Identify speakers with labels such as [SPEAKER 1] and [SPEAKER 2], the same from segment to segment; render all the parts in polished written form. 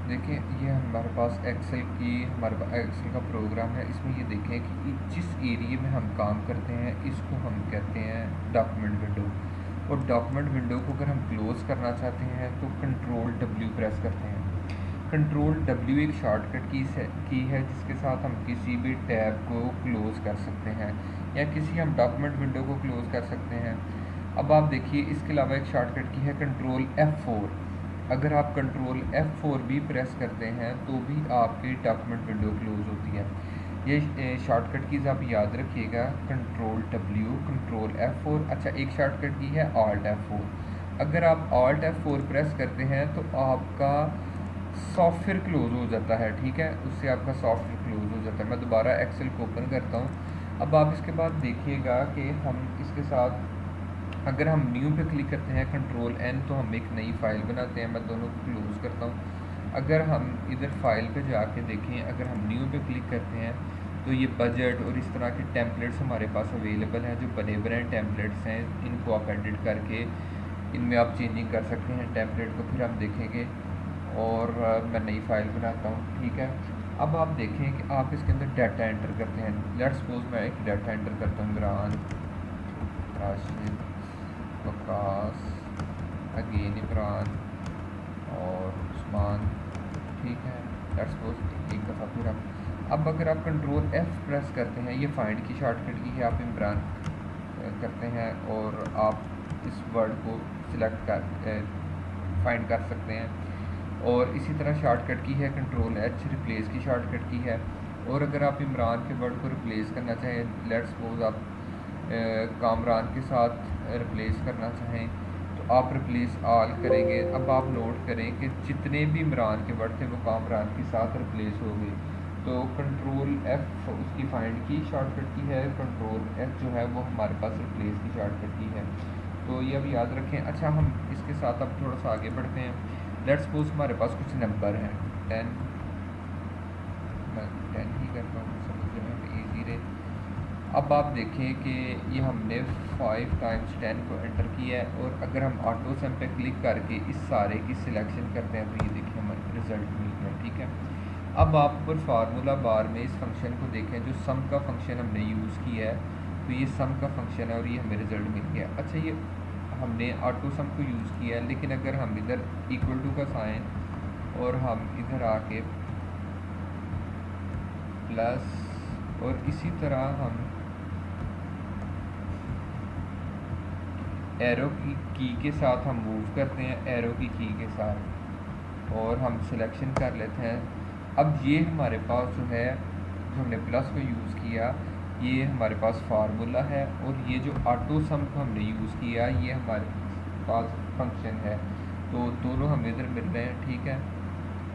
[SPEAKER 1] देखिए ये हमारे पास हमारे पास एक्सेल का प्रोग्राम है। इसमें ये देखें कि जिस एरिया में हम काम करते हैं इसको हम कहते हैं डॉक्यूमेंट विंडो। और डॉक्यूमेंट विंडो को अगर हम क्लोज़ करना चाहते हैं तो कंट्रोल डब्ल्यू प्रेस करते हैं। कंट्रोल डब्ल्यू एक शॉर्टकट की है जिसके साथ हम किसी भी टैब को क्लोज़ कर सकते हैं या किसी हम डॉक्यूमेंट विंडो को क्लोज़ कर सकते हैं। अब आप देखिए इसके अलावा एक शॉर्टकट की है कंट्रोल F4। अगर आप कंट्रोल F4 भी प्रेस करते हैं तो भी आपकी डॉक्यूमेंट विंडो क्लोज होती है। ये शॉर्टकट कीज़ आप याद रखिएगा, कंट्रोल W, कंट्रोल F4। अच्छा, एक शॉर्टकट की है Alt F4। अगर आप Alt F4 प्रेस करते हैं तो आपका सॉफ्टवेयर क्लोज हो जाता है, ठीक है, उससे आपका सॉफ्टवेयर क्लोज हो जाता है। मैं दोबारा एक्सेल को ओपन करता हूँ। अब आप इसके बाद देखिएगा कि हम इसके साथ अगर हम न्यू पे क्लिक करते हैं कंट्रोल N तो हम एक नई फ़ाइल बनाते हैं। मैं दोनों को क्लोज़ करता हूँ। अगर हम इधर फाइल पे जाके देखें, अगर हम न्यू पे क्लिक करते हैं तो ये बजट और इस तरह के टेम्पलेट्स हमारे पास अवेलेबल हैं, जो बने बनाए टेम्पलेट्स हैं। इनको आप एडिट करके इनमें आप चेंजिंग कर सकते हैं टेम्पलेट को। फिर हम देखेंगे और मैं नई फ़ाइल बनाता हूँ, ठीक है। अब आप देखें कि आप इसके अंदर डाटा एंटर करते हैं। लेट्स सपोज मैं एक डाटा एंटर करता हूँ, इमरान, राशिद, वकास, अगेन इमरान और उस्मान, ठीक है। लेट्स सपोज एक दफ़ा फिर हम अब अगर आप कंट्रोल F प्रेस करते हैं, ये फाइंड की शॉर्टकट की है, आप इमरान करते हैं और आप इस वर्ड को सिलेक्ट कर फाइंड कर सकते हैं। और इसी तरह शॉर्टकट की है कंट्रोल H, रिप्लेस की शॉर्टकट की है। और अगर आप इमरान के वर्ड को रिप्लेस करना चाहें, लेट्स सपोज आप कामरान के साथ रिप्लेस करना चाहें तो आप रिप्लेस ऑल करेंगे। अब आप नोट करें कि जितने भी इमरान के वर्ड थे वो कामरान के साथ रिप्लेस हो गए। तो कंट्रोल F उसकी फाइंड की शॉर्टकट की है, कंट्रोल F जो है वो हमारे पास रिप्लेस की शॉर्टकट की है। तो ये अब याद रखें। अच्छा, हम इसके साथ अब थोड़ा सा आगे बढ़ते हैं। लेट्स सपोज हमारे पास कुछ नंबर हैं 10, मैं 10 ही करता हूँ समझने में ईजी रहे। अब आप देखें कि ये हमने 5 टाइम्स 10 को एंटर किया है। और अगर हम ऑटो सम पे क्लिक करके इस सारे की सिलेक्शन करते हैं तो ये देखिए हमें रिज़ल्ट मिल गया, ठीक है। अब आप ऊपर फार्मूला बार में इस फंक्शन को देखें, जो सम का फंक्शन हमने यूज़ किया है, तो ये सम का फंक्शन है और ये हमें रिज़ल्ट मिल गया। अच्छा, ये हमने ऑटो सम को यूज़ किया है, लेकिन अगर हम इधर इक्वल टू का साइन और हम इधर आके प्लस और इसी तरह हम एरो की के साथ हम मूव करते हैं, एरो की के साथ, और हम सिलेक्शन कर लेते हैं। अब ये हमारे पास जो है, जो हमने प्लस को यूज़ किया, ये हमारे पास फार्मूला है। और ये जो ऑटो सम को हमने यूज़ किया, ये हमारे पास फंक्शन है। तो दोनों हमें इधर मिल रहे हैं, ठीक है।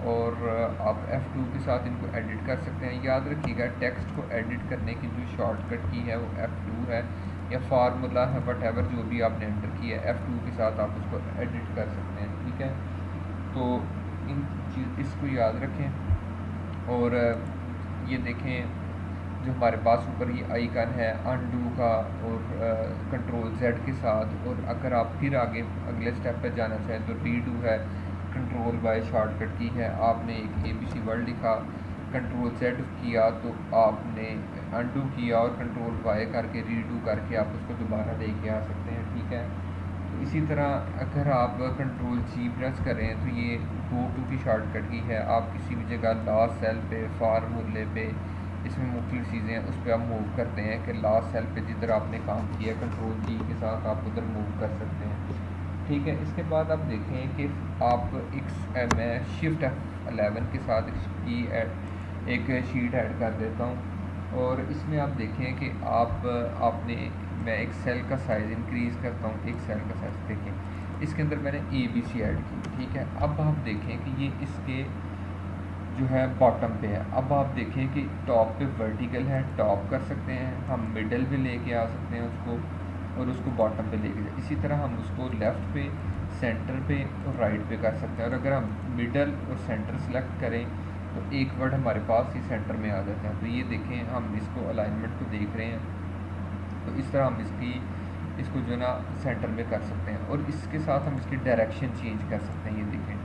[SPEAKER 1] और आप F2 के साथ इनको एडिट कर सकते हैं। याद रखिएगा, टेक्स्ट को एडिट करने की जो शॉर्टकट की है वो F2 है, या फार्मूला है, वट जो भी आपने एंटर किया है F2 के साथ आप उसको एडिट कर सकते हैं, ठीक है। तो इसको याद रखें। और ये देखें, जो हमारे पास ऊपर ये आइकन है अनडू का, और कंट्रोल Z के साथ। और अगर आप फिर आगे अगले स्टेप पर जाना चाहें तो रीडू है, कंट्रोल Y शॉर्टकट की है। आपने एक ABC वर्ड लिखा, कंट्रोल Z किया तो आपने अनडू किया, और कंट्रोल Y करके रीडू करके आप उसको दोबारा लेके आ सकते हैं, ठीक है। तो इसी तरह अगर आप कंट्रोल G प्रेस करें तो ये गो टू की शॉर्टकट की है। आप किसी भी जगह लास्ट सेल पे, फार्मूले पे, इसमें मुख्तलिफ चीज़ें हैं, उस पर आप मूव करते हैं कि लास्ट सेल पे जिधर आपने काम किया कंट्रोल G के साथ आप उधर मूव कर सकते हैं, ठीक है। इसके बाद आप देखें कि आप मैं शिफ्ट F11 के साथ एक शीट ऐड कर देता हूँ। और इसमें आप देखें कि आपने मैं एक सेल का साइज़ इंक्रीज़ करता हूँ, एक सेल का साइज़ देखें, इसके अंदर मैंने ABC ऐड की, ठीक है। अब आप देखें कि ये इसके जो है बॉटम पे है। अब आप देखें कि टॉप पे वर्टिकल है, टॉप कर सकते हैं हम, मिडल पे लेके आ सकते हैं उसको, और उसको बॉटम पे लेके जाए। इसी तरह हम उसको लेफ़्ट पे, सेंटर पे और राइट पे कर सकते हैं। और अगर हम मिडल और सेंटर सेलेक्ट करें तो एक वर्ड हमारे पास ही सेंटर में आ जाता है। तो ये देखें, हम इसको अलाइनमेंट को देख रहे हैं, तो इस तरह हम इसको जो है ना सेंटर में कर सकते हैं। और इसके साथ हम इसकी डायरेक्शन चेंज कर सकते हैं। ये देखें,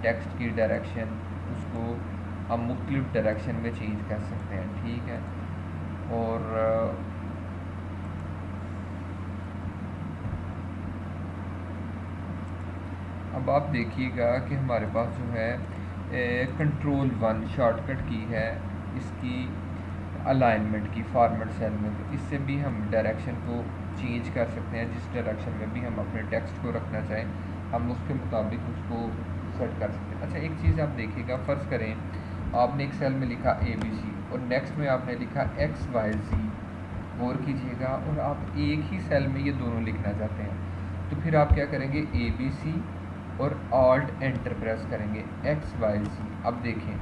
[SPEAKER 1] टेक्स्ट की डायरेक्शन उसको हम मुख्तलिफ डायरेक्शन में चेंज कर सकते हैं, ठीक है। और अब आप देखिएगा कि हमारे पास जो है कंट्रोल 1 शॉर्टकट की है इसकी अलाइनमेंट की फॉर्मेट सेल में, तो इससे भी हम डायरेक्शन को चेंज कर सकते हैं। जिस डायरेक्शन में भी हम अपने टेक्स्ट को रखना चाहें हम उसके मुताबिक उसको सेट कर सकते हैं। अच्छा, एक चीज़ आप देखिएगा, फ़र्ज़ करें आपने एक सेल में लिखा ABC और नेक्स्ट में आपने लिखा XYZ, गौर कीजिएगा, और आप एक ही सेल में ये दोनों लिखना चाहते हैं, तो फिर आप क्या करेंगे, ABC और Alt एंटर प्रेस करेंगे, XYZ। अब देखें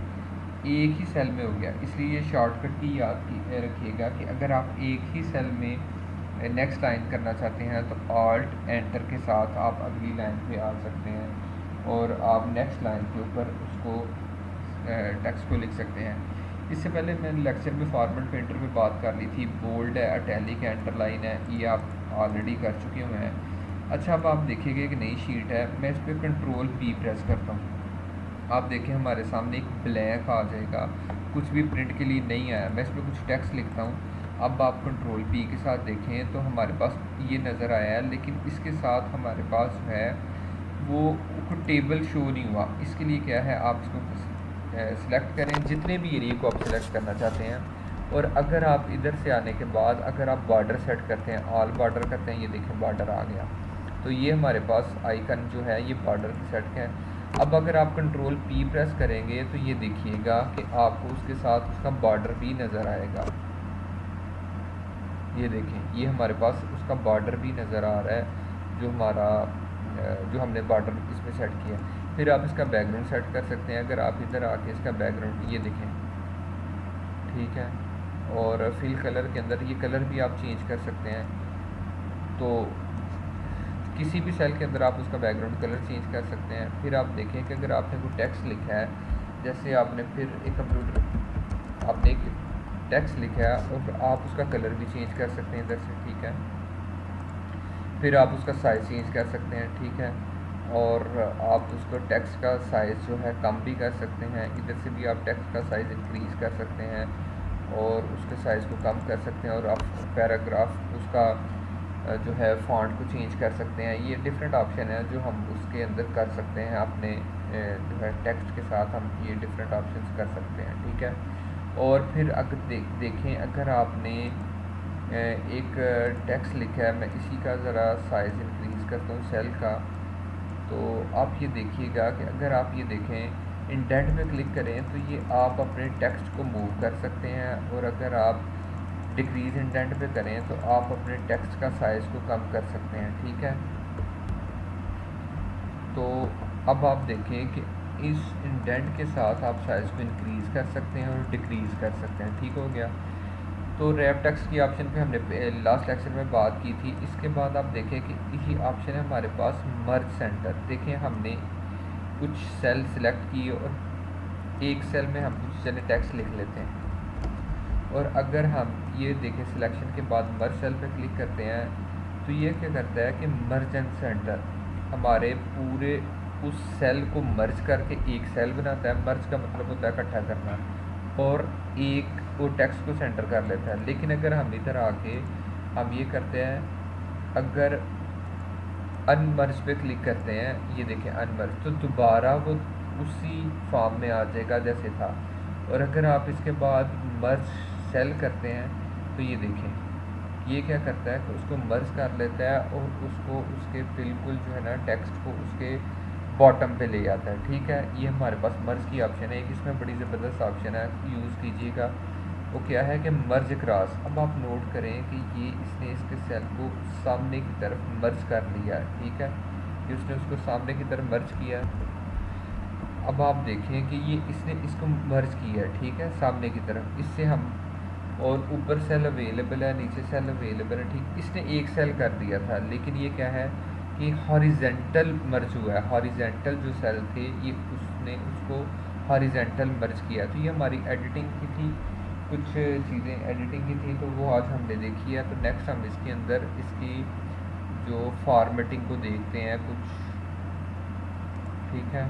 [SPEAKER 1] एक ही सेल में हो गया, इसलिए ये शॉर्टकट की याद रखिएगा कि अगर आप एक ही सेल में नेक्स्ट लाइन करना चाहते हैं तो Alt एंटर के साथ आप अगली लाइन पे आ सकते हैं और आप नेक्स्ट लाइन के ऊपर उसको टेक्स्ट को लिख सकते हैं। इससे पहले मैंने लेक्चर में फॉर्मेट पेंटर में बात कर ली थी, बोल्ड है, इटैलिक है, अंडरलाइन है, ये आप ऑलरेडी कर चुके हुए हैं। अच्छा, अब आप देखिएगा एक नई शीट है, मैं इस पर कंट्रोल P प्रेस करता हूँ, आप देखें हमारे सामने एक ब्लैंक आ जाएगा, कुछ भी प्रिंट के लिए नहीं आया। मैं इस पर कुछ टेक्स्ट लिखता हूँ, अब आप कंट्रोल P के साथ देखें तो हमारे पास ये नज़र आया है, लेकिन इसके साथ हमारे पास जो है वो टेबल शो नहीं हुआ। इसके लिए क्या है, आप इसको सिलेक्ट करें जितने भी एरिया को आप सिलेक्ट करना चाहते हैं, और अगर आप इधर से आने के बाद अगर आप बॉर्डर सेट करते हैं, ऑल बॉर्डर करते हैं, ये देखें बॉर्डर आ गया, तो ये हमारे पास आइकन जो है ये बॉर्डर की सेट है। अब अगर आप कंट्रोल P प्रेस करेंगे तो ये देखिएगा कि आपको उसके साथ उसका बॉर्डर भी नज़र आएगा। ये देखें ये हमारे पास उसका बॉर्डर भी नज़र आ रहा है, जो हमारा जो हमने बॉर्डर इसमें सेट किया। फिर आप इसका बैकग्राउंड सेट कर सकते हैं, अगर आप इधर आके इसका बैकग्राउंड ये देखें, ठीक है, और फिल कलर के अंदर ये कलर भी आप चेंज कर सकते हैं। तो किसी भी सेल के अंदर आप उसका बैकग्राउंड कलर चेंज कर सकते हैं। फिर आप देखें कि अगर आपने कोई टेक्स्ट लिखा है, जैसे आपने फिर एक कंप्यूटर आपने एक टेक्स्ट लिखा है और आप उसका कलर भी चेंज कर सकते हैं इधर से, ठीक है। फिर आप उसका साइज़ चेंज कर सकते हैं, ठीक है, और आप उसको टेक्स्ट का साइज़ जो है कम भी कर सकते हैं। इधर से भी आप टेक्स्ट का साइज़ इंक्रीज़ कर सकते हैं और उसके साइज़ को कम कर सकते हैं, और आप पैराग्राफ उसका जो है फ़ॉन्ट को चेंज कर सकते हैं। ये डिफरेंट ऑप्शन है जो हम उसके अंदर कर सकते हैं, अपने जो है टेक्स्ट के साथ हम ये डिफरेंट ऑप्शंस कर सकते हैं, ठीक है। और फिर अगर देखें अगर आपने एक टेक्स्ट लिखा है, मैं इसी का ज़रा साइज़ इंक्रीज़ करता हूँ सेल का, तो आप ये देखिएगा कि अगर आप ये देखें इंडेंट पे क्लिक करें तो ये आप अपने टेक्स्ट को मूव कर सकते हैं, और अगर आप डिक्रीज़ इंडेंट पे करें तो आप अपने टेक्स्ट का साइज़ को कम कर सकते हैं, ठीक है। तो अब आप देखें कि इस इंडेंट के साथ आप साइज़ को इंक्रीज़ कर सकते हैं और डिक्रीज़ कर सकते हैं, ठीक हो गया। तो रैप टेक्स्ट की ऑप्शन पे हमने लास्ट लेक्चर में बात की थी। इसके बाद आप देखें कि यही ऑप्शन है हमारे पास मर्ज सेंटर। देखें हमने कुछ सेल सिलेक्ट किए और एक सेल में हम कुछ चले टेक्स्ट लिख लेते हैं, और अगर हम ये देखें सिलेक्शन के बाद मर्ज सेल पे क्लिक करते हैं तो ये क्या करता है कि मर्ज एंड सेंटर हमारे पूरे उस सेल को मर्ज करके एक सेल बनाता है। मर्ज का मतलब होता है इकट्ठा करना, और एक वो टेक्स्ट को सेंटर कर लेता है। लेकिन अगर हम इधर आके हम ये करते हैं, अगर अनमर्ज पे क्लिक करते हैं, ये देखें अनमर्ज, तो दोबारा वो उसी फॉर्म में आ जाएगा जैसे था। और अगर आप इसके बाद मर्ज सेल करते हैं तो ये देखें ये क्या करता है कि उसको मर्ज कर लेता है और उसको उसके बिल्कुल जो है ना टेक्स्ट को उसके बॉटम पे ले जाता है, ठीक है। ये हमारे पास मर्ज की ऑप्शन है, एक इसमें बड़ी ज़बरदस्त ऑप्शन है, यूज़ कीजिएगा। वो क्या है कि मर्ज क्रॉस। अब आप नोट करें कि ये इसने इसके सेल को सामने की तरफ मर्ज कर लिया है, ठीक है, ये उसने उसको सामने की तरफ मर्ज किया। अब आप देखें कि ये इसने इसको मर्ज किया है, ठीक है, सामने की तरफ। इससे हम और ऊपर सेल अवेलेबल है, नीचे सेल अवेलेबल है, ठीक। इसने एक सेल कर दिया था, लेकिन ये क्या है कि हॉरिजेंटल मर्ज हुआ है। हॉरिजेंटल जो सेल थे ये उसने उसको हॉरिजेंटल मर्ज किया। तो ये हमारी एडिटिंग की थी, कुछ चीज़ें एडिटिंग की थी, तो वो आज हमने देखी है। तो नेक्स्ट हम इसके अंदर इसकी जो फॉर्मेटिंग को देखते हैं कुछ, ठीक है।